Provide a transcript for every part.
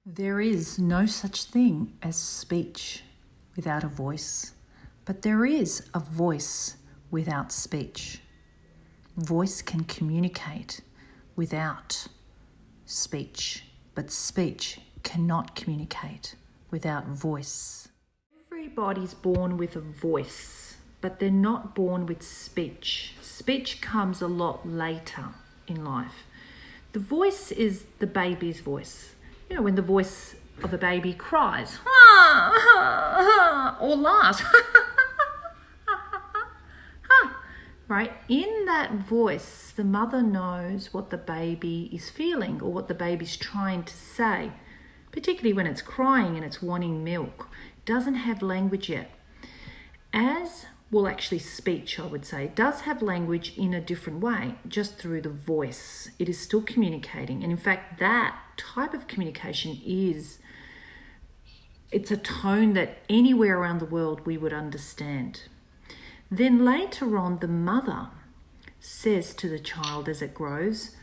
There is no such thing as speech without a voice, but there is a voice without speech. Voice can communicate without speech, but speech cannot communicate without voice. Everybody's born with a voice, but they're not born with speech. Speech comes a lot later in life. The voice is the baby's voice. You know, when the voice of a baby cries, or laughs, right? In that voice, the mother knows what the baby is feeling or what the baby's trying to say, particularly when it's crying and it's wanting milk. It doesn't have language yet. Speech, I would say, does have language in a different way, just through the voice. It is still communicating. And in fact, that type of communication it's a tone that anywhere around the world we would understand. Then later on, the mother says to the child as it grows,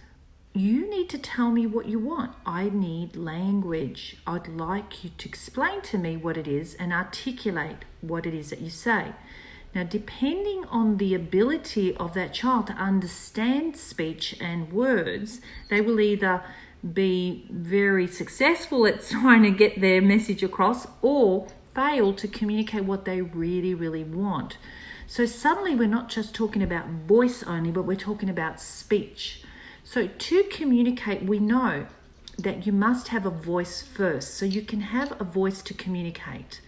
you need to tell me what you want. I need language. I'd like you to explain to me what it is and articulate what it is that you say. Now, depending on the ability of that child to understand speech and words, they will either be very successful at trying to get their message across or fail to communicate what they really, really want. So suddenly we're not just talking about voice only, but we're talking about speech. So to communicate, we know that you must have a voice first. So you can have a voice to communicate.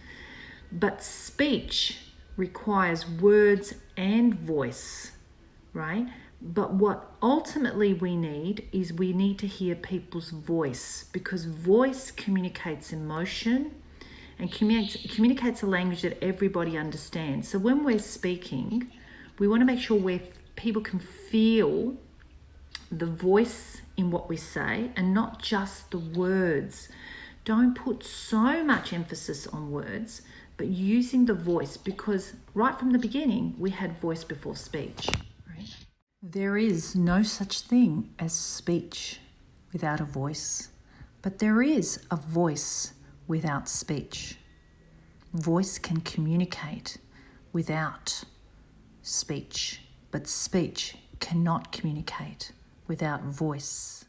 But speech requires words and voice, right? But what ultimately we need to hear people's voice, because voice communicates emotion and communicates a language that everybody understands. So when we're speaking, we want to make sure people can feel the voice in what we say and not just the words. Don't put so much emphasis on words, but using the voice, because right from the beginning, we had voice before speech. Right? There is no such thing as speech without a voice, but there is a voice without speech. Voice can communicate without speech, but speech cannot communicate without voice.